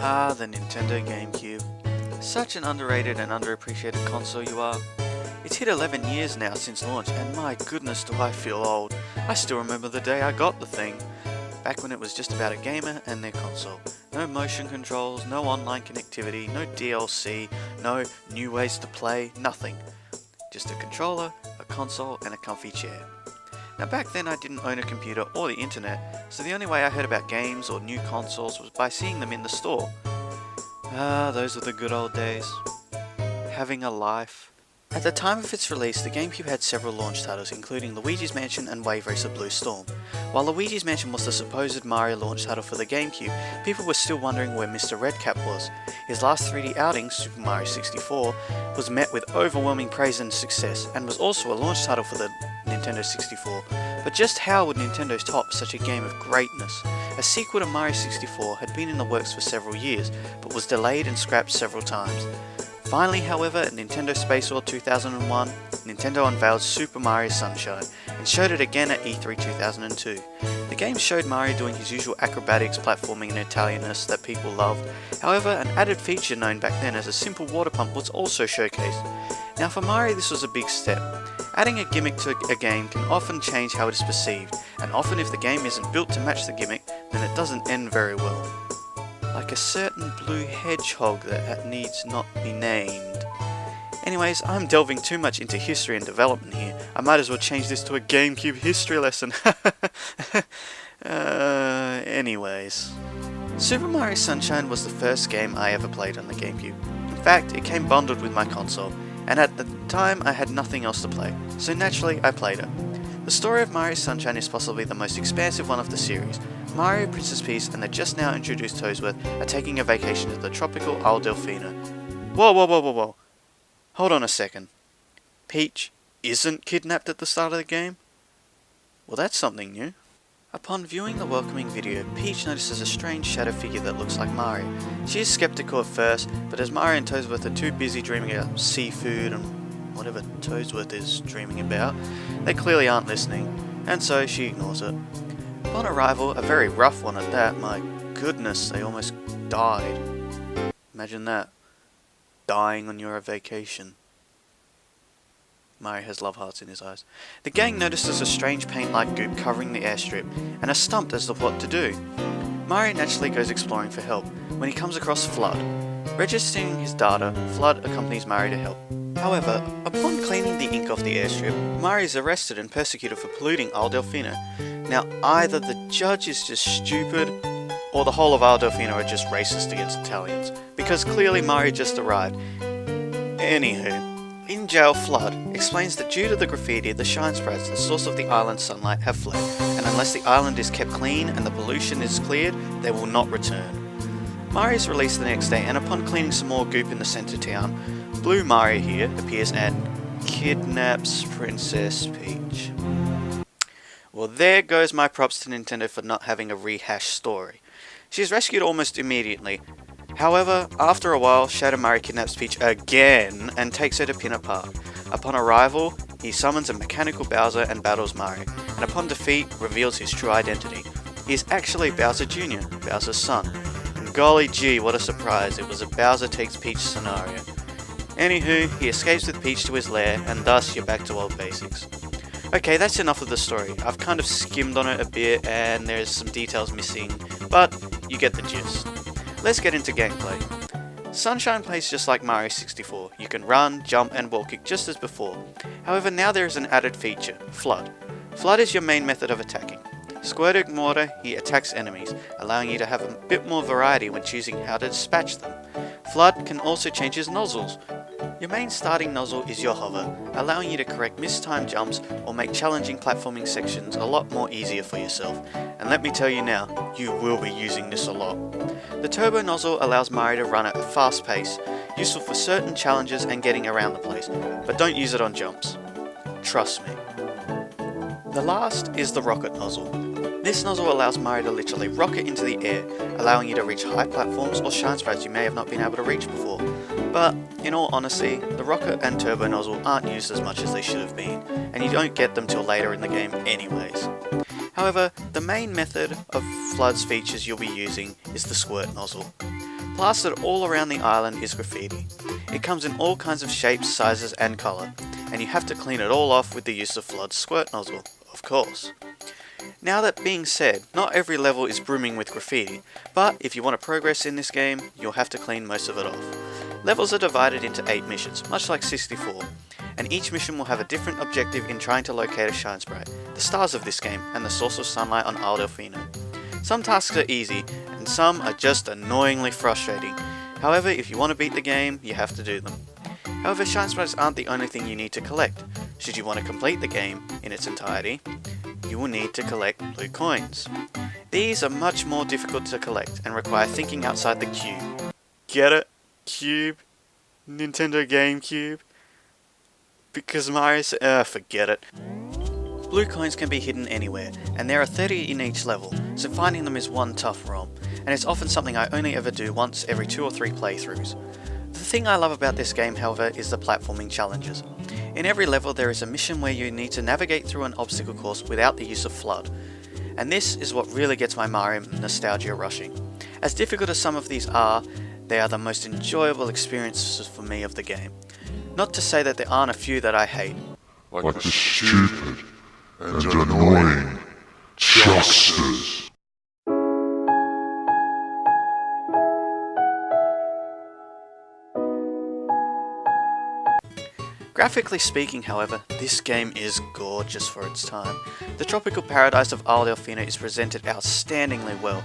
Ah, the Nintendo GameCube. Such an underrated and underappreciated console you are. It's hit 11 years now since launch, and my goodness do I feel old. I still remember the day I got the thing. Back when it was just about a gamer and their console. No motion controls, no online connectivity, no DLC, no new ways to play, nothing. Just a controller, a console, and a comfy chair. Now back then I didn't own a computer or the internet, so the only way I heard about games or new consoles was by seeing them in the store. Ah, those were the good old days. Having a life. At the time of its release, the GameCube had several launch titles, including Luigi's Mansion and Wave Racer Blue Storm. While Luigi's Mansion was the supposed Mario launch title for the GameCube, people were still wondering where Mr. Redcap was. His last 3D outing, Super Mario 64, was met with overwhelming praise and success, and was also a launch title for the Nintendo 64. But just how would Nintendo top such a game of greatness? A sequel to Mario 64 had been in the works for several years, but was delayed and scrapped several times. Finally, however, at Nintendo Space World 2001, Nintendo unveiled Super Mario Sunshine, and showed it again at E3 2002. The game showed Mario doing his usual acrobatics, platforming and Italianness that people loved. However, an added feature known back then as a simple water pump was also showcased. Now for Mario this was a big step. Adding a gimmick to a game can often change how it is perceived, and often if the game isn't built to match the gimmick, then it doesn't end very well. Like a certain blue hedgehog that needs not be named. Anyways, I'm delving too much into history and development here. I might as well change this to a GameCube history lesson. Anyways. Super Mario Sunshine was the first game I ever played on the GameCube. In fact, it came bundled with my console, and at the time I had nothing else to play, so naturally I played it. The story of Mario Sunshine is possibly the most expansive one of the series. Mario, Princess Peach, and the just now introduced Toadsworth are taking a vacation to the tropical Isle Delfina. Whoa. Hold on a second. Peach isn't kidnapped at the start of the game? Well, that's something new. Upon viewing the welcoming video, Peach notices a strange shadow figure that looks like Mario. She is skeptical at first, but as Mario and Toadsworth are too busy dreaming about seafood and whatever Toadsworth is dreaming about, they clearly aren't listening, and so she ignores it. Upon arrival, a very rough one at that, my goodness, they almost died. Imagine that. Dying on your vacation. Mario has love hearts in his eyes. The gang notices a strange paint-like goop covering the airstrip, and are stumped as to what to do. Mario naturally goes exploring for help, when he comes across Flood. Registering his data, Flood accompanies Mario to help. However, upon cleaning the ink off the airstrip, Mario is arrested and persecuted for polluting Isle Delfina. Now, either the judge is just stupid, or the whole of Isle Delfina are just racist against Italians, because clearly Mario just arrived. Anywho, in jail, Flood explains that due to the graffiti, the shine sprites, the source of the island's sunlight, have fled, and unless the island is kept clean and the pollution is cleared, they will not return. Mario is released the next day, and upon cleaning some more goop in the centre town, Blue Mario here appears and kidnaps Princess Peach. Well, there goes my props to Nintendo for not having a rehashed story. She is rescued almost immediately. However, after a while, Shadow Mario kidnaps Peach again and takes her to Peanut Park. Upon arrival, he summons a mechanical Bowser and battles Mario, and upon defeat, reveals his true identity. He is actually Bowser Jr., Bowser's son. And golly gee, what a surprise, it was a Bowser takes Peach scenario. Anywho, he escapes with Peach to his lair, and thus you're back to old basics. Okay, that's enough of the story. I've kind of skimmed on it a bit and there's some details missing, but you get the gist. Let's get into gameplay. Sunshine plays just like Mario 64. You can run, jump and wall kick just as before. However, now there is an added feature, Flood. Flood is your main method of attacking. Squirting water, he attacks enemies, allowing you to have a bit more variety when choosing how to dispatch them. Flood can also change his nozzles. Your main starting nozzle is your hover, allowing you to correct mistimed jumps or make challenging platforming sections a lot more easier for yourself. And let me tell you now, you will be using this a lot. The turbo nozzle allows Mario to run at a fast pace, useful for certain challenges and getting around the place, but don't use it on jumps. Trust me. The last is the rocket nozzle. This nozzle allows Mario to literally rocket into the air, allowing you to reach high platforms or shine sprites you may have not been able to reach before. But, in all honesty, the rocket and turbo nozzle aren't used as much as they should have been, and you don't get them till later in the game anyways. However, the main method of Flood's features you'll be using is the squirt nozzle. Plastered all around the island is graffiti. It comes in all kinds of shapes, sizes and colour, and you have to clean it all off with the use of Flood's squirt nozzle, of course. Now that being said, not every level is brimming with graffiti, but if you want to progress in this game, you'll have to clean most of it off. Levels are divided into 8 missions, much like 64, and each mission will have a different objective in trying to locate a shine sprite, the stars of this game, and the source of sunlight on Isle Delfino. Some tasks are easy, and some are just annoyingly frustrating. However, if you want to beat the game, you have to do them. However, shine sprites aren't the only thing you need to collect. Should you want to complete the game in its entirety, you will need to collect blue coins. These are much more difficult to collect and require thinking outside the cube. Get it? Cube? Nintendo GameCube? Because Mario said, forget it. Blue coins can be hidden anywhere, and there are 30 in each level, so finding them is one tough ROM, and it's often something I only ever do once every 2 or 3 playthroughs. The thing I love about this game, however, is the platforming challenges. In every level there is a mission where you need to navigate through an obstacle course without the use of FLUDD, and this is what really gets my Mario nostalgia rushing. As difficult as some of these are, they are the most enjoyable experiences for me of the game. Not to say that there aren't a few that I hate. Like the stupid and annoying Justers. Graphically speaking, however, this game is gorgeous for its time. The tropical paradise of Isle Delfino is presented outstandingly well.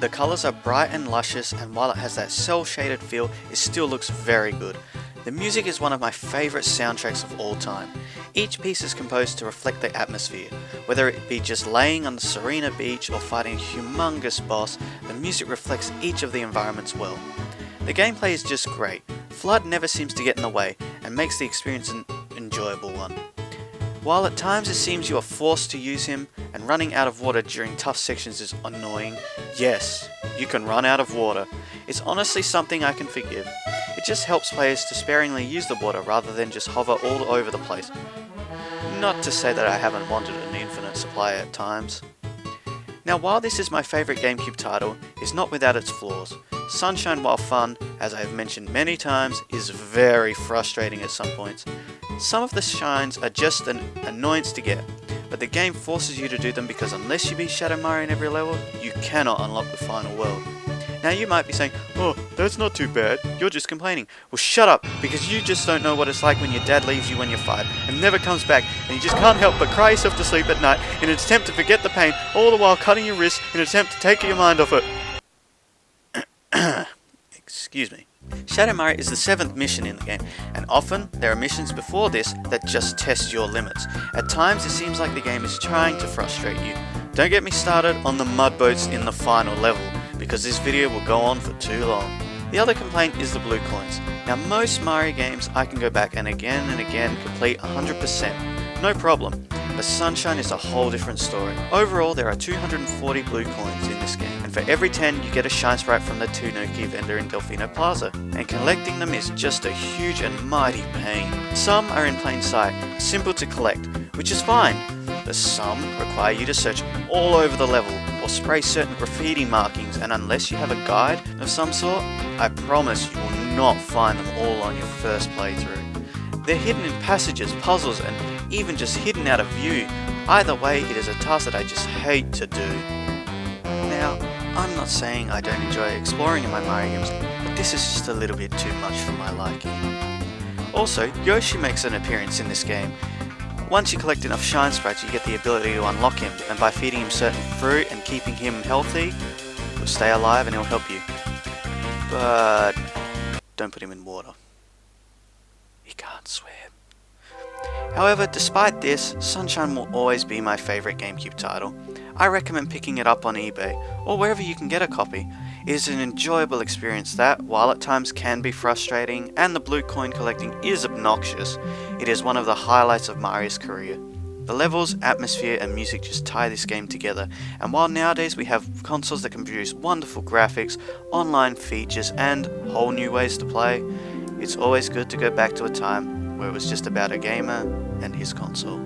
The colours are bright and luscious, and while it has that cel-shaded feel, it still looks very good. The music is one of my favourite soundtracks of all time. Each piece is composed to reflect the atmosphere. Whether it be just laying on the Serena beach or fighting a humongous boss, the music reflects each of the environments well. The gameplay is just great. FLUDD never seems to get in the way and makes the experience an enjoyable one. While at times it seems you are forced to use him and running out of water during tough sections is annoying, yes, you can run out of water. It's honestly something I can forgive. It just helps players to sparingly use the water rather than just hover all over the place. Not to say that I haven't wanted an infinite supply at times. Now, while this is my favourite GameCube title, it's not without its flaws. Sunshine, while fun, as I have mentioned many times, is very frustrating at some points. Some of the shines are just an annoyance to get, but the game forces you to do them because unless you beat Shadow Mario in every level, you cannot unlock the final world. Now you might be saying, oh, that's not too bad, you're just complaining. Well, shut up, because you just don't know what it's like when your dad leaves you when you're 5 and never comes back, and you just can't help but cry yourself to sleep at night in an attempt to forget the pain, all the while cutting your wrist in an attempt to take your mind off it. Excuse me. Shadow Mario is the 7th mission in the game, and often there are missions before this that just test your limits. At times it seems like the game is trying to frustrate you. Don't get me started on the mud boats in the final level, because this video will go on for too long. The other complaint is the blue coins. Now most Mario games I can go back and again complete 100%, no problem. But Sunshine is a whole different story. Overall, there are 240 blue coins in this game, and for every 10 you get a shine sprite from the Tanuki vendor in Delfino Plaza, and collecting them is just a huge and mighty pain. Some are in plain sight, simple to collect, which is fine, but some require you to search all over the level, or spray certain graffiti markings, and unless you have a guide of some sort, I promise you will not find them all on your first playthrough. They're hidden in passages, puzzles, and even just hidden out of view. Either way, it is a task that I just hate to do. Now, I'm not saying I don't enjoy exploring in my Mario games, but this is just a little bit too much for my liking. Also, Yoshi makes an appearance in this game. Once you collect enough shine sprites, you get the ability to unlock him, and by feeding him certain fruit and keeping him healthy, he'll stay alive and he'll help you. But don't put him in water. He can't swim. However, despite this, Sunshine will always be my favourite GameCube title. I recommend picking it up on eBay, or wherever you can get a copy. It is an enjoyable experience that, while at times can be frustrating, and the blue coin collecting is obnoxious, it is one of the highlights of Mario's career. The levels, atmosphere, and music just tie this game together, and while nowadays we have consoles that can produce wonderful graphics, online features, and whole new ways to play, it's always good to go back to a time where it was just about a gamer and his console.